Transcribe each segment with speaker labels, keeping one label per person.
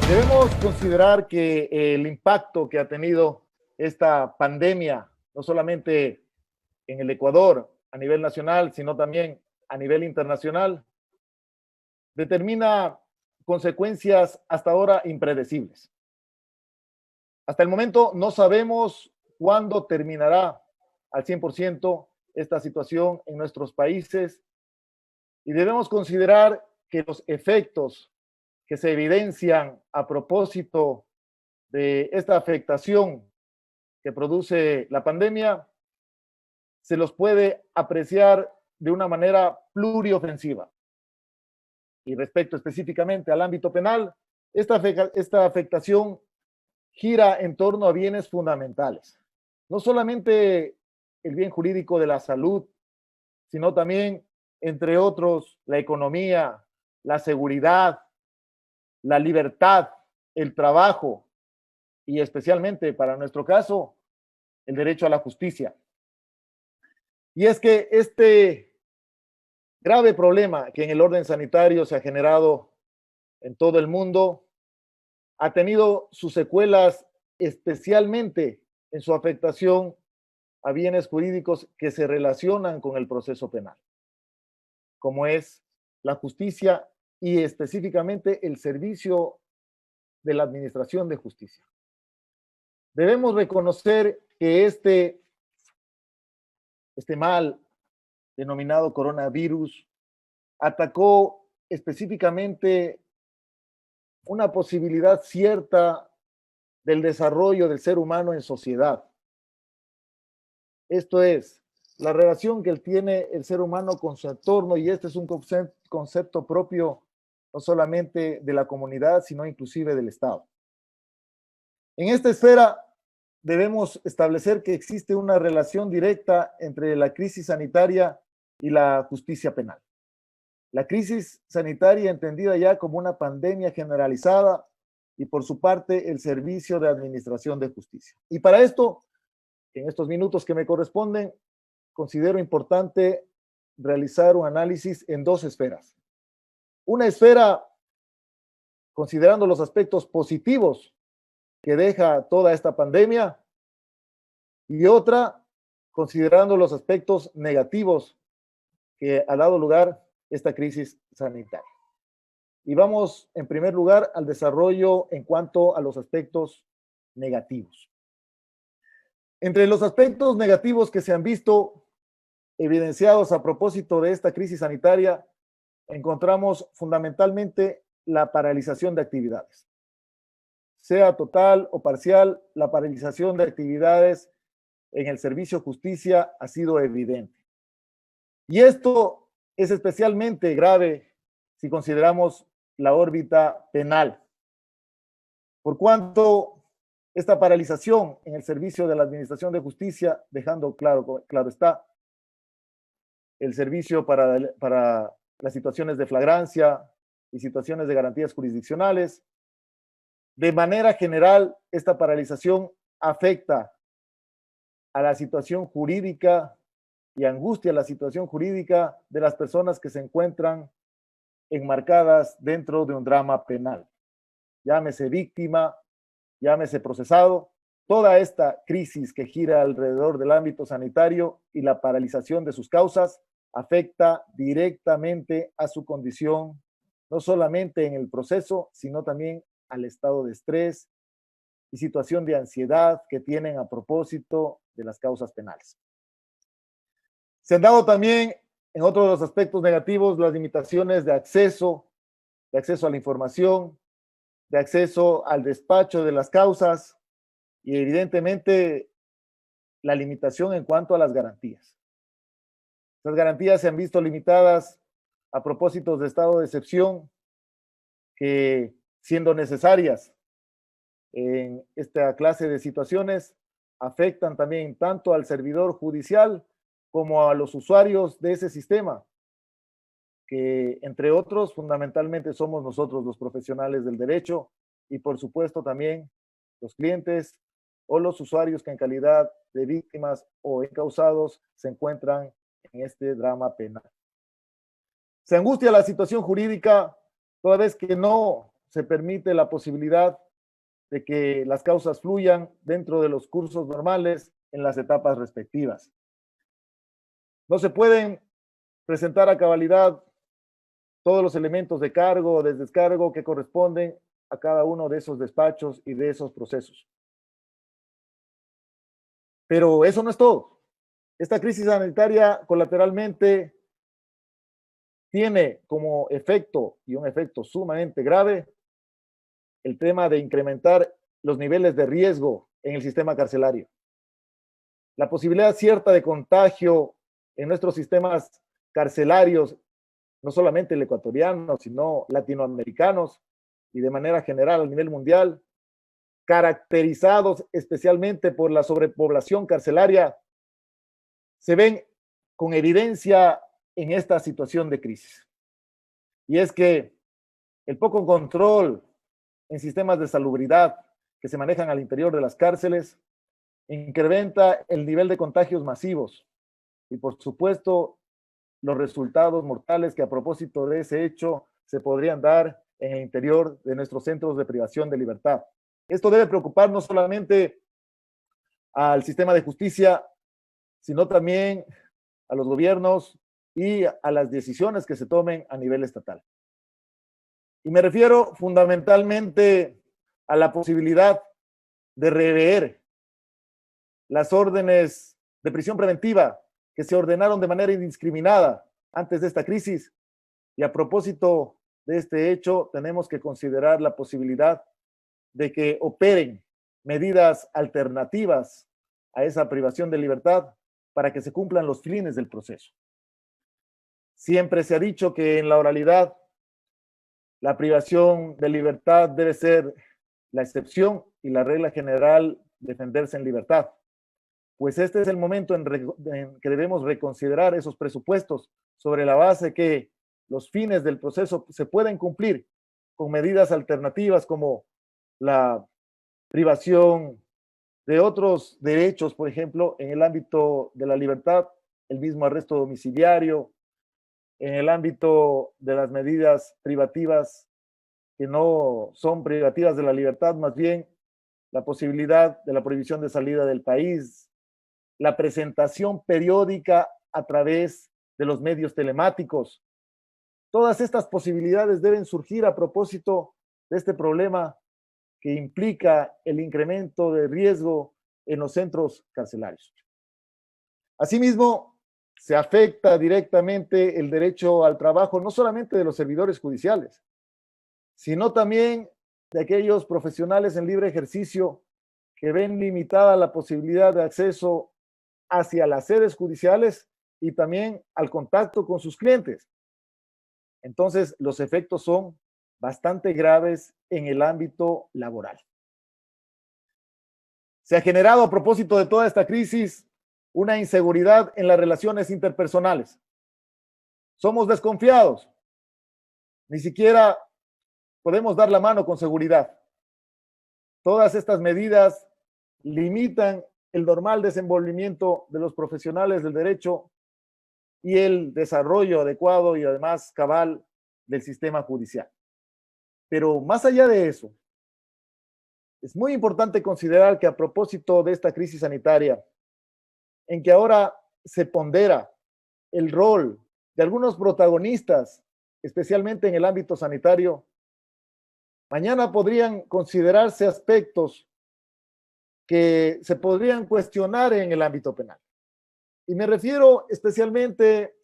Speaker 1: Debemos considerar que el impacto que ha tenido esta pandemia, no solamente en el Ecuador a nivel nacional, sino también a nivel internacional, determina consecuencias hasta ahora impredecibles. Hasta el momento no sabemos cuándo terminará al 100% esta situación en nuestros países y debemos considerar que los efectos que se evidencian a propósito de esta afectación que produce la pandemia se los puede apreciar de una manera pluriofensiva. Y respecto específicamente al ámbito penal, esta afectación gira en torno a bienes fundamentales. No solamente el bien jurídico de la salud, sino también, entre otros, la economía, la seguridad, la libertad, el trabajo y especialmente para nuestro caso, el derecho a la justicia. Y es que este grave problema que en el orden sanitario se ha generado en todo el mundo ha tenido sus secuelas especialmente en su afectación a bienes jurídicos que se relacionan con el proceso penal, como es la justicia y específicamente el servicio de la administración de justicia. Debemos reconocer que este mal denominado coronavirus atacó específicamente una posibilidad cierta del desarrollo del ser humano en sociedad. Esto es, la relación que tiene el ser humano con su entorno, y este es un concepto propio no solamente de la comunidad, sino inclusive del Estado. En esta esfera debemos establecer que existe una relación directa entre la crisis sanitaria y la justicia penal. La crisis sanitaria entendida ya como una pandemia generalizada y por su parte el servicio de administración de justicia. Y para esto, en estos minutos que me corresponden, considero importante realizar un análisis en dos esferas. Una esfera considerando los aspectos positivos que deja toda esta pandemia y otra considerando los aspectos negativos que ha dado lugar esta crisis sanitaria. Y vamos, en primer lugar, al desarrollo en cuanto a los aspectos negativos. Entre los aspectos negativos que se han visto evidenciados a propósito de esta crisis sanitaria, encontramos fundamentalmente la paralización de actividades. Sea total o parcial, la paralización de actividades en el servicio justicia ha sido evidente. Y esto es especialmente grave si consideramos la órbita penal, por cuanto esta paralización en el servicio de la administración de justicia, dejando claro está, el servicio para las situaciones de flagrancia y situaciones de garantías jurisdiccionales. De manera general, esta paralización afecta a la situación jurídica y angustia la situación jurídica de las personas que se encuentran enmarcadas dentro de un drama penal. Llámese víctima, llámese procesado, toda esta crisis que gira alrededor del ámbito sanitario y la paralización de sus causas afecta directamente a su condición, no solamente en el proceso, sino también al estado de estrés y situación de ansiedad que tienen a propósito de las causas penales. Se han dado también, en otros de los aspectos negativos, las limitaciones de acceso a la información, de acceso al despacho de las causas y evidentemente la limitación en cuanto a las garantías. Las garantías se han visto limitadas a propósitos de estado de excepción que, siendo necesarias en esta clase de situaciones, afectan también tanto al servidor judicial como a los usuarios de ese sistema, que entre otros fundamentalmente somos nosotros los profesionales del derecho y por supuesto también los clientes o los usuarios que en calidad de víctimas o encausados se encuentran en este drama penal. Se angustia la situación jurídica toda vez que no se permite la posibilidad de que las causas fluyan dentro de los cursos normales en las etapas respectivas. No se pueden presentar a cabalidad todos los elementos de cargo o de descargo que corresponden a cada uno de esos despachos y de esos procesos. Pero eso no es todo. Esta crisis sanitaria colateralmente tiene como efecto, y un efecto sumamente grave, el tema de incrementar los niveles de riesgo en el sistema carcelario. La posibilidad cierta de contagio en nuestros sistemas carcelarios, no solamente el ecuatoriano, sino latinoamericanos y de manera general a nivel mundial, caracterizados especialmente por la sobrepoblación carcelaria, se ven con evidencia en esta situación de crisis. Y es que el poco control en sistemas de salubridad que se manejan al interior de las cárceles incrementa el nivel de contagios masivos y, por supuesto, los resultados mortales que a propósito de ese hecho se podrían dar en el interior de nuestros centros de privación de libertad. Esto debe preocupar no solamente al sistema de justicia, sino también a los gobiernos y a las decisiones que se tomen a nivel estatal. Y me refiero fundamentalmente a la posibilidad de rever las órdenes de prisión preventiva que se ordenaron de manera indiscriminada antes de esta crisis. Y a propósito de este hecho, tenemos que considerar la posibilidad de que operen medidas alternativas a esa privación de libertad para que se cumplan los fines del proceso. Siempre se ha dicho que en la oralidad la privación de libertad debe ser la excepción y la regla general defenderse en libertad. Pues este es el momento en que debemos reconsiderar esos presupuestos sobre la base que los fines del proceso se pueden cumplir con medidas alternativas como la privación de otros derechos, por ejemplo, en el ámbito de la libertad, el mismo arresto domiciliario, en el ámbito de las medidas privativas que no son privativas de la libertad, más bien la posibilidad de la prohibición de salida del país, la presentación periódica a través de los medios telemáticos. Todas estas posibilidades deben surgir a propósito de este problema que implica el incremento de riesgo en los centros carcelarios. Asimismo, se afecta directamente el derecho al trabajo no solamente de los servidores judiciales, sino también de aquellos profesionales en libre ejercicio que ven limitada la posibilidad de acceso hacia las sedes judiciales y también al contacto con sus clientes. Entonces, los efectos son bastante graves en el ámbito laboral. Se ha generado a propósito de toda esta crisis una inseguridad en las relaciones interpersonales. Somos desconfiados. Ni siquiera podemos dar la mano con seguridad. Todas estas medidas limitan el normal desenvolvimiento de los profesionales del derecho y el desarrollo adecuado y además cabal del sistema judicial. Pero más allá de eso, es muy importante considerar que a propósito de esta crisis sanitaria, en que ahora se pondera el rol de algunos protagonistas, especialmente en el ámbito sanitario, mañana podrían considerarse aspectos que se podrían cuestionar en el ámbito penal. Y me refiero especialmente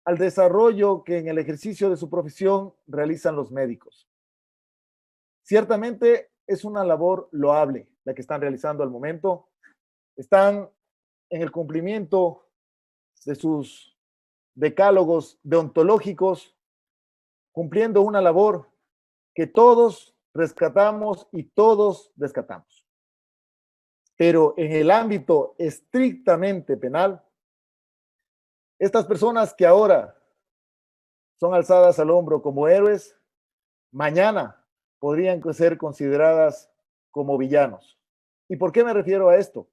Speaker 1: al desarrollo que en el ejercicio de su profesión realizan los médicos. Ciertamente es una labor loable la que están realizando al momento. Están en el cumplimiento de sus decálogos deontológicos, cumpliendo una labor que todos rescatamos y todos descatamos. Pero en el ámbito estrictamente penal, estas personas que ahora son alzadas al hombro como héroes, mañana podrían ser consideradas como villanos. ¿Y por qué me refiero a esto?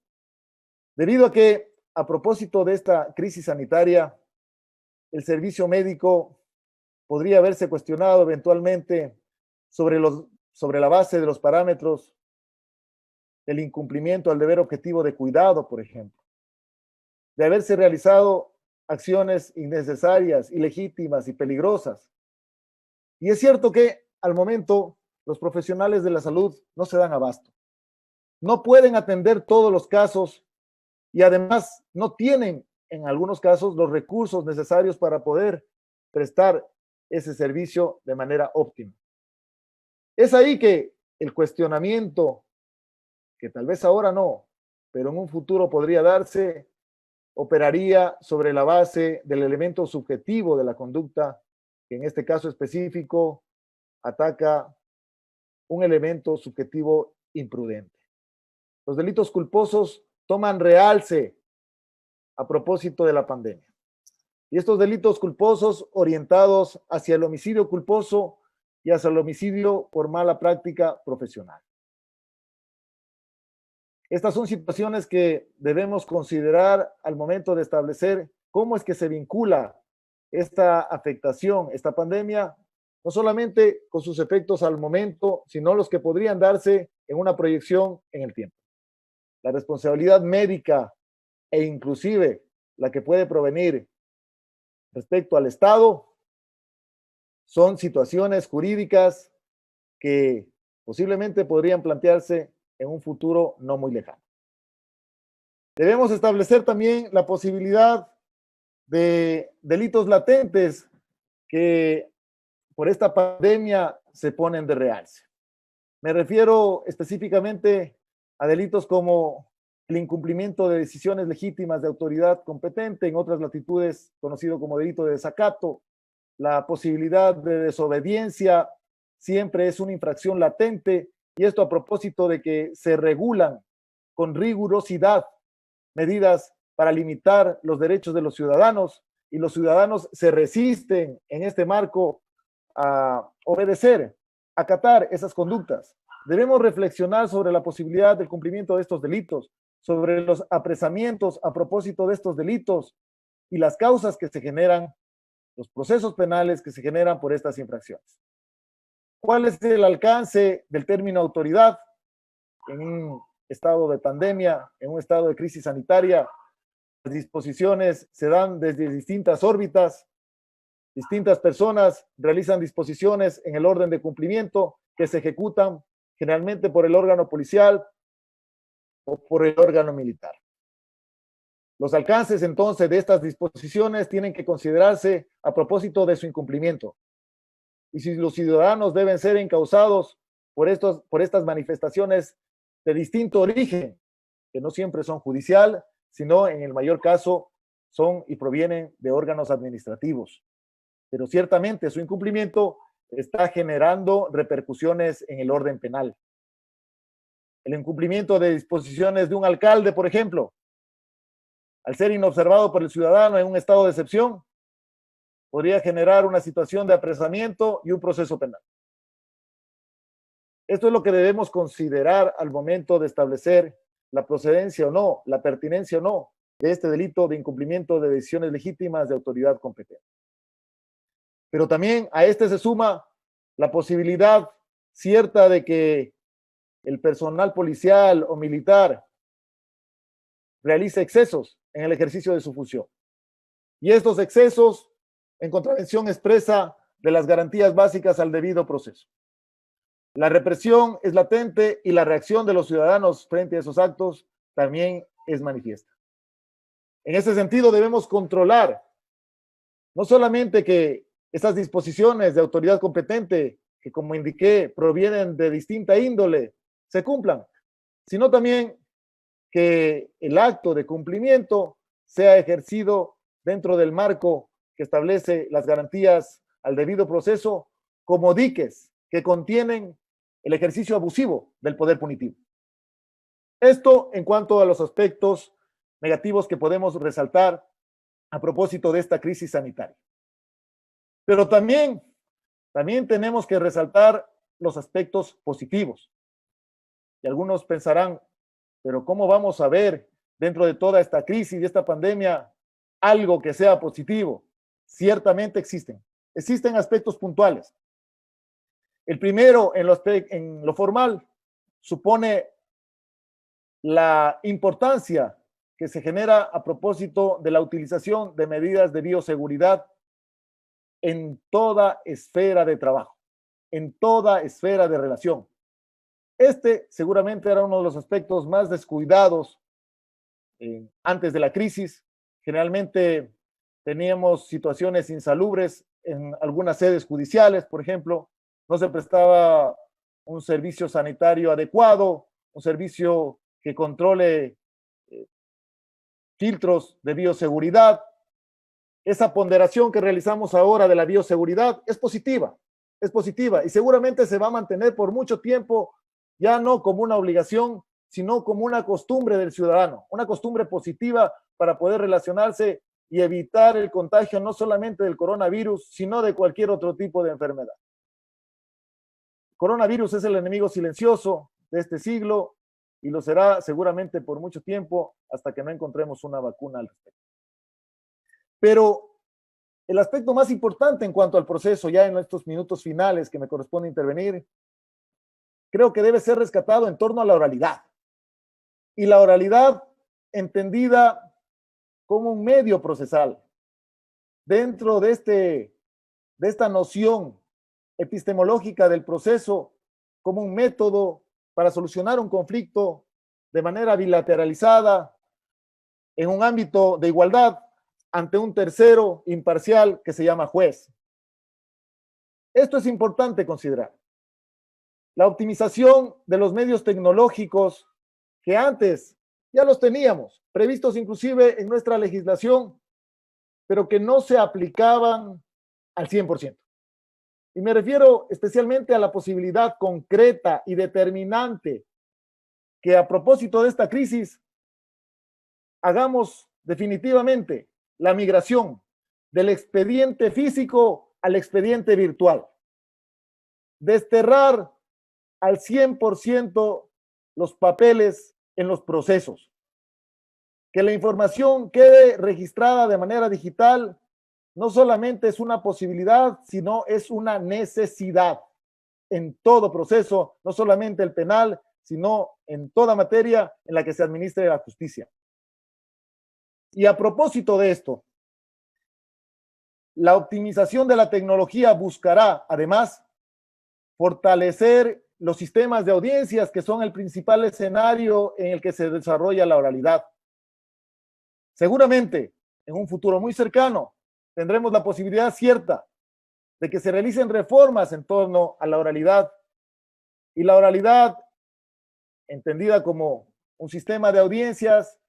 Speaker 1: Debido a que, a propósito de esta crisis sanitaria, el servicio médico podría haberse cuestionado eventualmente sobre la base de los parámetros del incumplimiento al deber objetivo de cuidado, por ejemplo, de haberse realizado acciones innecesarias, ilegítimas y peligrosas. Y es cierto que al momento los profesionales de la salud no se dan abasto. No pueden atender todos los casos y además no tienen en algunos casos los recursos necesarios para poder prestar ese servicio de manera óptima. Es ahí que el cuestionamiento, que tal vez ahora no, pero en un futuro podría darse, operaría sobre la base del elemento subjetivo de la conducta, que en este caso específico ataca un elemento subjetivo imprudente. Los delitos culposos toman realce a propósito de la pandemia. Y estos delitos culposos orientados hacia el homicidio culposo y hacia el homicidio por mala práctica profesional. Estas son situaciones que debemos considerar al momento de establecer cómo es que se vincula esta afectación, esta pandemia, no solamente con sus efectos al momento, sino los que podrían darse en una proyección en el tiempo. La responsabilidad médica e inclusive la que puede provenir respecto al Estado son situaciones jurídicas que posiblemente podrían plantearse en un futuro no muy lejano. Debemos establecer también la posibilidad de delitos latentes que por esta pandemia se ponen de realce. Me refiero específicamente a delitos como el incumplimiento de decisiones legítimas de autoridad competente, en otras latitudes conocido como delito de desacato. La posibilidad de desobediencia siempre es una infracción latente, y esto a propósito de que se regulan con rigurosidad medidas para limitar los derechos de los ciudadanos, y los ciudadanos se resisten en este marco a obedecer, a acatar esas conductas. Debemos reflexionar sobre la posibilidad del cumplimiento de estos delitos, sobre los apresamientos a propósito de estos delitos y las causas que se generan, los procesos penales que se generan por estas infracciones. ¿Cuál es el alcance del término autoridad en un estado de pandemia, en un estado de crisis sanitaria? Las disposiciones se dan desde distintas órbitas, distintas personas realizan disposiciones en el orden de cumplimiento que se ejecutan generalmente por el órgano policial o por el órgano militar. Los alcances entonces de estas disposiciones tienen que considerarse a propósito de su incumplimiento. Y si los ciudadanos deben ser encausados por estas manifestaciones de distinto origen, que no siempre son judicial, sino en el mayor caso son y provienen de órganos administrativos. Pero ciertamente su incumplimiento está generando repercusiones en el orden penal. El incumplimiento de disposiciones de un alcalde, por ejemplo, al ser inobservado por el ciudadano en un estado de excepción, podría generar una situación de apresamiento y un proceso penal. Esto es lo que debemos considerar al momento de establecer la procedencia o no, la pertinencia o no de este delito de incumplimiento de decisiones legítimas de autoridad competente. Pero también a este se suma la posibilidad cierta de que el personal policial o militar realice excesos en el ejercicio de su función. Y estos excesos en contravención expresa de las garantías básicas al debido proceso. La represión es latente y la reacción de los ciudadanos frente a esos actos también es manifiesta. En ese sentido, debemos controlar no solamente que esas disposiciones de autoridad competente, que como indiqué, provienen de distinta índole, se cumplan, sino también que el acto de cumplimiento sea ejercido dentro del marco que establece las garantías al debido proceso como diques que contienen el ejercicio abusivo del poder punitivo. Esto en cuanto a los aspectos negativos que podemos resaltar a propósito de esta crisis sanitaria. Pero también tenemos que resaltar los aspectos positivos. Y algunos pensarán, pero ¿cómo vamos a ver dentro de toda esta crisis y esta pandemia algo que sea positivo? Ciertamente existen aspectos puntuales. El primero, en lo formal, supone la importancia que se genera a propósito de la utilización de medidas de bioseguridad en toda esfera de trabajo, en toda esfera de relación. Este seguramente era uno de los aspectos más descuidados antes de la crisis. Generalmente teníamos situaciones insalubres en algunas sedes judiciales, por ejemplo, no se prestaba un servicio sanitario adecuado, un servicio que controle filtros de bioseguridad. Esa ponderación que realizamos ahora de la bioseguridad es positiva y seguramente se va a mantener por mucho tiempo, ya no como una obligación, sino como una costumbre del ciudadano, una costumbre positiva para poder relacionarse y evitar el contagio no solamente del coronavirus, sino de cualquier otro tipo de enfermedad. El coronavirus es el enemigo silencioso de este siglo y lo será seguramente por mucho tiempo hasta que no encontremos una vacuna al respecto. Pero el aspecto más importante en cuanto al proceso, ya en estos minutos finales que me corresponde intervenir, creo que debe ser rescatado en torno a la oralidad. Y la oralidad entendida como un medio procesal. Dentro de esta noción epistemológica del proceso, como un método para solucionar un conflicto de manera bilateralizada, en un ámbito de igualdad, ante un tercero imparcial que se llama juez. Esto es importante considerar. La optimización de los medios tecnológicos que antes ya los teníamos, previstos inclusive en nuestra legislación, pero que no se aplicaban al 100%. Y me refiero especialmente a la posibilidad concreta y determinante que a propósito de esta crisis hagamos definitivamente la migración del expediente físico al expediente virtual. Desterrar al 100% los papeles en los procesos. Que la información quede registrada de manera digital no solamente es una posibilidad, sino es una necesidad en todo proceso, no solamente el penal, sino en toda materia en la que se administre la justicia. Y a propósito de esto, la optimización de la tecnología buscará, además, fortalecer los sistemas de audiencias, que son el principal escenario en el que se desarrolla la oralidad. Seguramente, en un futuro muy cercano, tendremos la posibilidad cierta de que se realicen reformas en torno a la oralidad. Y la oralidad, entendida como un sistema de audiencias,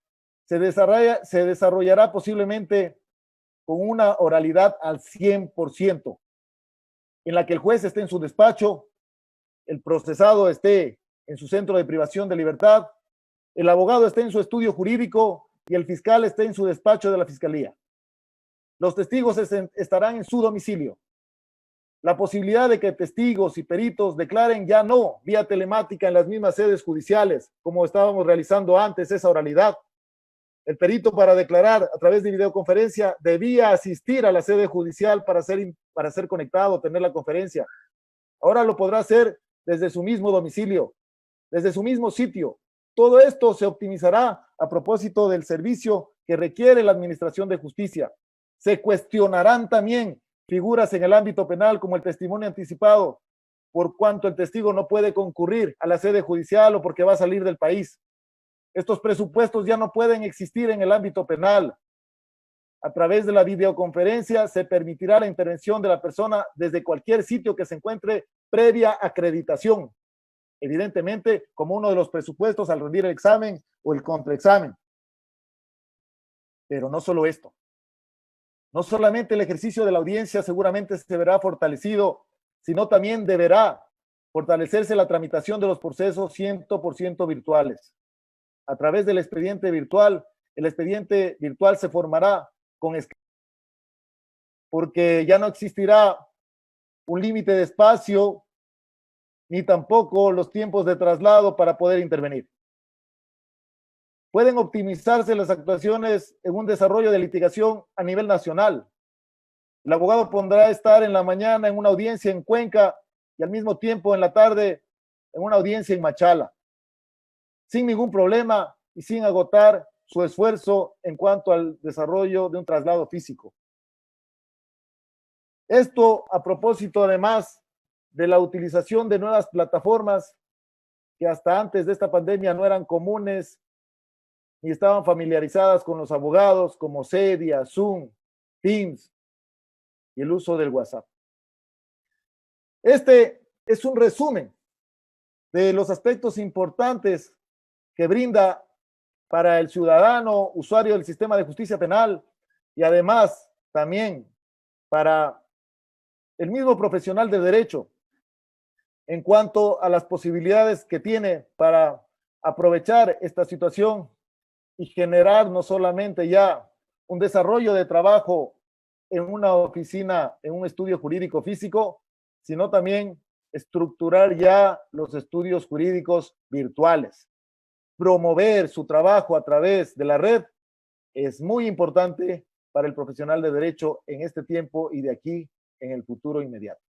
Speaker 1: se desarrollará posiblemente con una oralidad al 100%, en la que el juez esté en su despacho, el procesado esté en su centro de privación de libertad, el abogado esté en su estudio jurídico y el fiscal esté en su despacho de la fiscalía. Los testigos estarán en su domicilio. La posibilidad de que testigos y peritos declaren ya no vía telemática en las mismas sedes judiciales, como estábamos realizando antes esa oralidad. El perito, para declarar a través de videoconferencia, debía asistir a la sede judicial para ser conectado, tener la conferencia. Ahora lo podrá hacer desde su mismo domicilio, desde su mismo sitio. Todo esto se optimizará a propósito del servicio que requiere la administración de justicia. Se cuestionarán también figuras en el ámbito penal como el testimonio anticipado, por cuanto el testigo no puede concurrir a la sede judicial o porque va a salir del país. Estos presupuestos ya no pueden existir en el ámbito penal. A través de la videoconferencia se permitirá la intervención de la persona desde cualquier sitio que se encuentre previa acreditación, evidentemente como uno de los presupuestos al rendir el examen o el contraexamen. Pero no solo esto. No solamente el ejercicio de la audiencia seguramente se verá fortalecido, sino también deberá fortalecerse la tramitación de los procesos 100% virtuales. A través del expediente virtual, el expediente virtual se formará porque ya no existirá un límite de espacio ni tampoco los tiempos de traslado para poder intervenir. Pueden optimizarse las actuaciones en un desarrollo de litigación a nivel nacional. El abogado podrá estar en la mañana en una audiencia en Cuenca y al mismo tiempo en la tarde en una audiencia en Machala, sin ningún problema y sin agotar su esfuerzo en cuanto al desarrollo de un traslado físico. Esto a propósito además de la utilización de nuevas plataformas que hasta antes de esta pandemia no eran comunes ni estaban familiarizadas con los abogados, como Zedia, Zoom, Teams y el uso del WhatsApp. Este es un resumen de los aspectos importantes que brinda para el ciudadano usuario del sistema de justicia penal y además también para el mismo profesional de derecho en cuanto a las posibilidades que tiene para aprovechar esta situación y generar no solamente ya un desarrollo de trabajo en una oficina, en un estudio jurídico físico, sino también estructurar ya los estudios jurídicos virtuales. Promover su trabajo a través de la red es muy importante para el profesional de derecho en este tiempo y de aquí en el futuro inmediato.